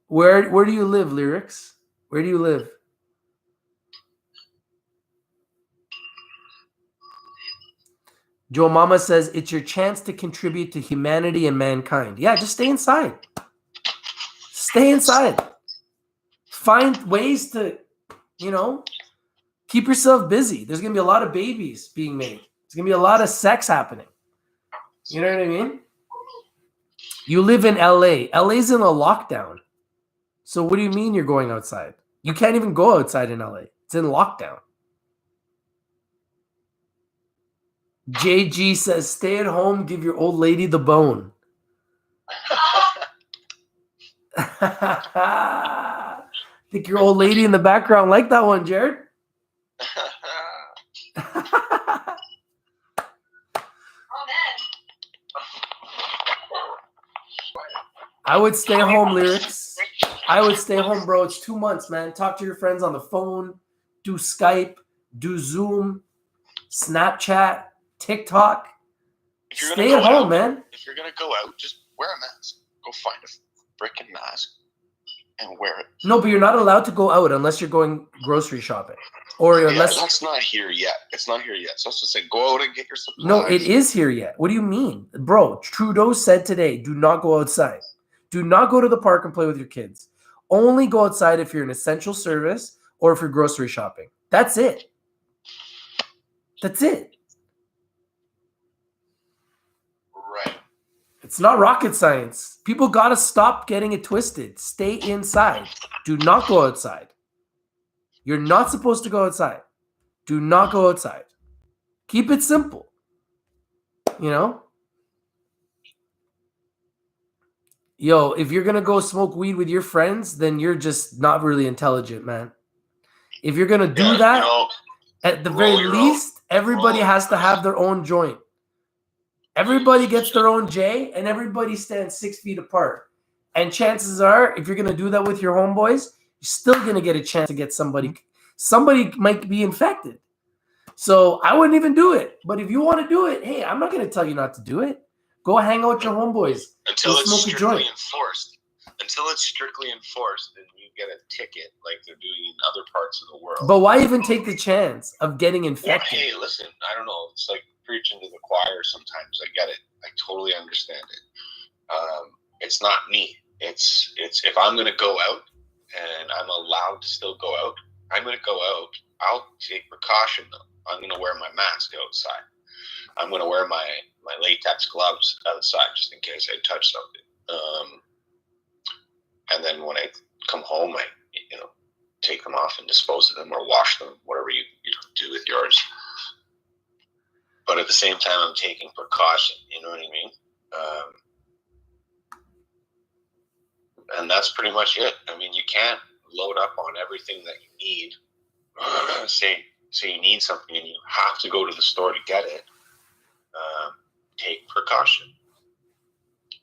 [SPEAKER 1] Where do you live, Lyrics? Where do you live? Joe Mama says, it's your chance to contribute to humanity and mankind. Yeah, just stay inside. Stay inside. Find ways to, keep yourself busy. There's going to be a lot of babies being made. There's going to be a lot of sex happening. You know what I mean? You live in LA. LA's in a lockdown. So what do you mean you're going outside? You can't even go outside in LA. It's in lockdown. JG says, stay at home, give your old lady the bone. I think your old lady in the background liked that one, Jared. I would stay home, Lyrics. I would stay home, bro. It's 2 months, man. Talk to your friends on the phone. Do Skype. Do Zoom. Snapchat. TikTok. Stay at home, man.
[SPEAKER 2] If you're going to go out, just wear a mask. Go find a freaking mask and wear it.
[SPEAKER 1] No, but you're not allowed to go out unless you're going grocery shopping. Or unless
[SPEAKER 2] that's not here yet. It's not here yet. So I was just saying, go out and get your supplies.
[SPEAKER 1] No, it is here yet. What do you mean? Bro, Trudeau said today, do not go outside. Do not go to the park and play with your kids. Only go outside if you're an essential service or if you're grocery shopping. That's it. That's it.
[SPEAKER 2] Right.
[SPEAKER 1] It's not rocket science. People got to stop getting it twisted. Stay inside. Do not go outside. You're not supposed to go outside. Do not go outside. Keep it simple. Yo, if you're going to go smoke weed with your friends, then you're just not really intelligent, man. If you're going to do that, at the very least, everybody has to have their own joint. Everybody gets their own J, and everybody stands 6 feet apart. And chances are, if you're going to do that with your homeboys, you're still going to get a chance to get somebody. Somebody might be infected. So I wouldn't even do it. But if you want to do it, hey, I'm not going to tell you not to do it. Go hang out with your homeboys.
[SPEAKER 2] Until it's strictly enforced. Until it's strictly enforced, then you get a ticket like they're doing in other parts of the world.
[SPEAKER 1] But why even take the chance of getting infected?
[SPEAKER 2] Hey, listen, I don't know. It's like preaching to the choir sometimes. I get it. I totally understand it. It's not me. It's if I'm going to go out and I'm allowed to still go out, I'm going to go out. I'll take precaution, though. I'm going to wear my mask outside. I'm going to wear my latex gloves outside just in case I touch something. And then when I come home, I take them off and dispose of them or wash them, whatever you do with yours. But at the same time, I'm taking precaution. You know what I mean? And that's pretty much it. I mean, you can't load up on everything that you need. Say you need something and you have to go to the store to get it. Take precaution.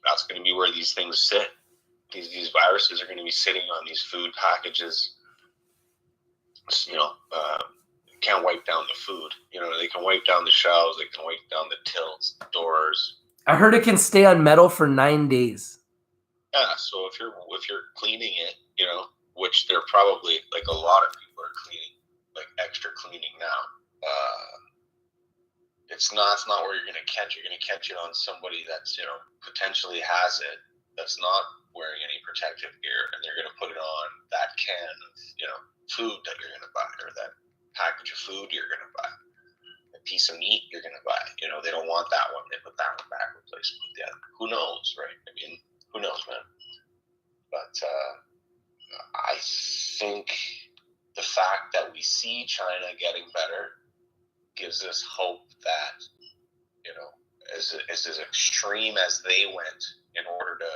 [SPEAKER 2] That's going to be where these things sit. These viruses are going to be sitting on these food packages. Can't wipe down the food. They can wipe down the shelves. They can wipe down the tills, the doors.
[SPEAKER 1] I heard it can stay on metal for 9 days.
[SPEAKER 2] Yeah, so if you're cleaning it, which they're probably, like, a lot of people are cleaning, like extra cleaning now. It's not where you're going to catch. You're going to catch it on somebody that's potentially has it, that's not wearing any protective gear, and they're going to put it on that can of food that you're going to buy, or that package of food you're going to buy, a piece of meat you're going to buy. They don't want that one. They put that one back, replace it with the other. Who knows, right? I mean, who knows, man? But I think the fact that we see China getting better gives us hope that, as extreme as they went in order to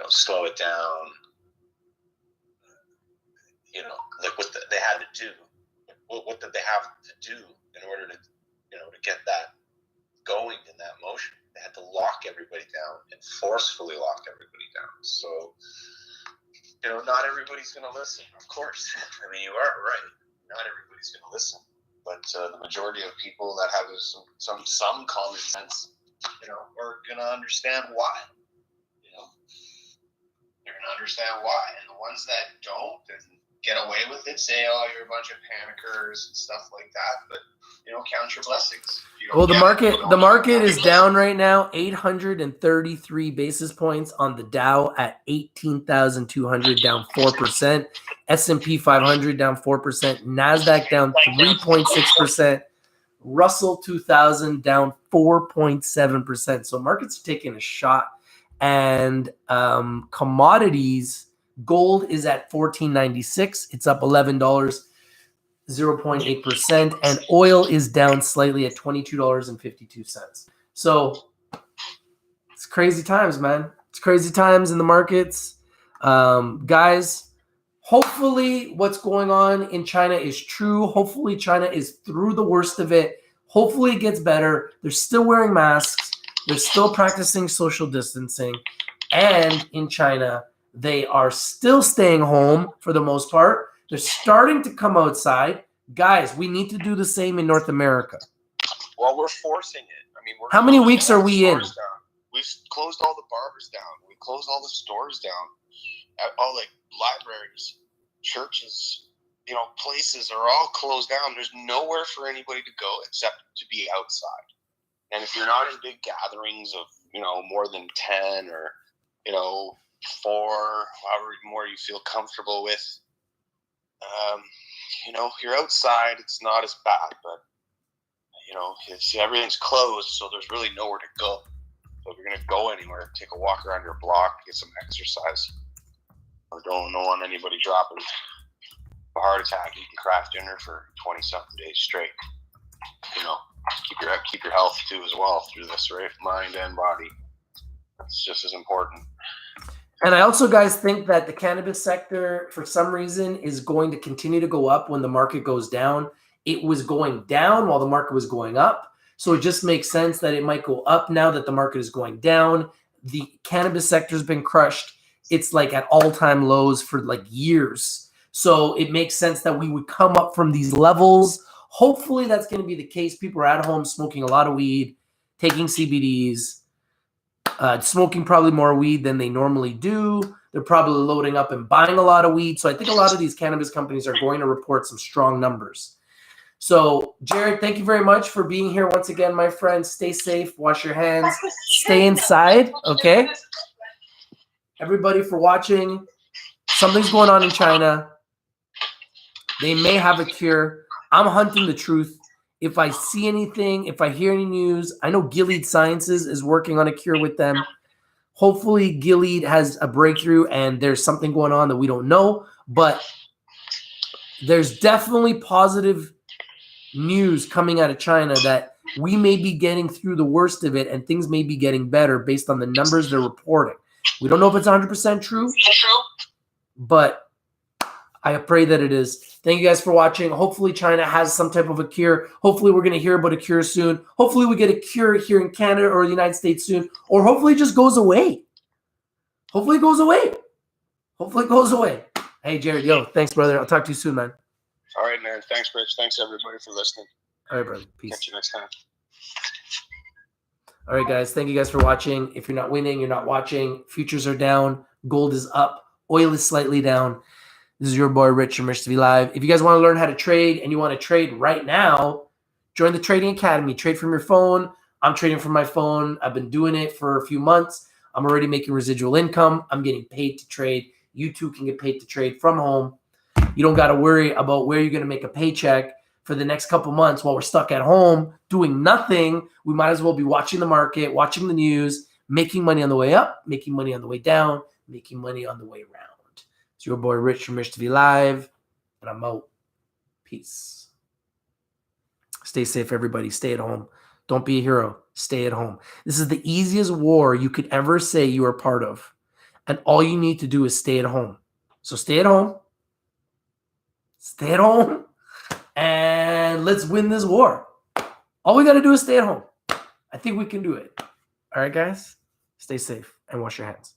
[SPEAKER 2] slow it down, like what they had to do, what did they have to do in order to get that going in that motion? They had to lock everybody down and forcefully lock everybody down. So, not everybody's going to listen, of course. I mean, you are right. Not everybody's going to listen. But the majority of people that have some common sense, are going to understand why. They're going to understand why. And the ones that don't and get away with it say, oh, you're a bunch of panickers and stuff like that. But, count your blessings.
[SPEAKER 1] Well, the market is down right now, 833 basis points on the Dow at 18,200, down 4%. S&P 500 down 4%. NASDAQ down 3.6%. Russell 2000 down 4.7%. So markets are taking a shot. And commodities, gold is at $14.96. It's up $11, 0.8%. And oil is down slightly at $22.52. So it's crazy times, man. It's crazy times in the markets. Guys, hopefully what's going on in China is true. Hopefully China is through the worst of it. Hopefully it gets better. They're still wearing masks. They're still practicing social distancing. And in China, they are still staying home for the most part. They're starting to come outside. Guys, we need to do the same in North America.
[SPEAKER 2] Well, we're forcing it. I mean,
[SPEAKER 1] how many weeks are we in?
[SPEAKER 2] We've closed all the barbers down. We closed all the stores down. All the libraries, churches, places are all closed down. There's nowhere for anybody to go except to be outside. And if you're not in big gatherings of, more than 10 or, 4, however more you feel comfortable with, you're outside, it's not as bad, but, everything's closed, so there's really nowhere to go. So if you're going to go anywhere, take a walk around your block, get some exercise. I don't want anybody dropping a heart attack eating craft dinner for 20-something days straight. Keep your health too as well through this, right? Mind and body. That's just as important.
[SPEAKER 1] And I also, guys, think that the cannabis sector, for some reason, is going to continue to go up when the market goes down. It was going down while the market was going up. So it just makes sense that it might go up now that the market is going down. The cannabis sector has been crushed. It's like at all-time lows for like years. So it makes sense that we would come up from these levels. Hopefully that's going to be the case. People are at home smoking a lot of weed, taking CBDs, smoking probably more weed than they normally do. They're probably loading up and buying a lot of weed. So I think a lot of these cannabis companies are going to report some strong numbers. So, Jared, thank you very much for being here once again, my friend. Stay safe, wash your hands, stay inside, okay? Everybody for watching. Something's going on in China. They may have a cure. I'm hunting the truth. If I see anything, if I hear any news, I know Gilead Sciences is working on a cure with them. Hopefully Gilead has a breakthrough and there's something going on that we don't know, but there's definitely positive news coming out of China that we may be getting through the worst of it and things may be getting better based on the numbers they're reporting. We don't know if it's 100% true, but I pray that it is. Thank you guys for watching. Hopefully China has some type of a cure. Hopefully we're going to hear about a cure soon. Hopefully we get a cure here in Canada or the United States soon, or hopefully it just goes away. Hopefully it goes away. Hopefully it goes away. Hey, Jared, yo, thanks, brother. I'll talk to you soon, man.
[SPEAKER 2] All right, man. Thanks, Rich. Thanks, everybody, for listening.
[SPEAKER 1] All right, brother. Peace.
[SPEAKER 2] Catch you next time.
[SPEAKER 1] All right, guys. Thank you guys for watching. If you're not winning, you're not watching. Futures are down. Gold is up. Oil is slightly down. This is your boy, Rich from Rich TV Live. If you guys want to learn how to trade and you want to trade right now, join the Trading Academy. Trade from your phone. I'm trading from my phone. I've been doing it for a few months. I'm already making residual income. I'm getting paid to trade. You too can get paid to trade from home. You don't got to worry about where you're going to make a paycheck for the next couple months while we're stuck at home doing nothing. We might as well be watching the market, watching the news, making money on the way up, making money on the way down, making money on the way around. It's your boy Rich from Rich TV Live, and I'm out. Peace. Stay safe, everybody. Stay at home. Don't be a hero. Stay at home. This is the easiest war you could ever say you are part of. And all you need to do is stay at home. So stay at home. Stay at home. And let's win this war. All we got to do is stay at home. I think we can do it. All right, guys? Stay safe and wash your hands.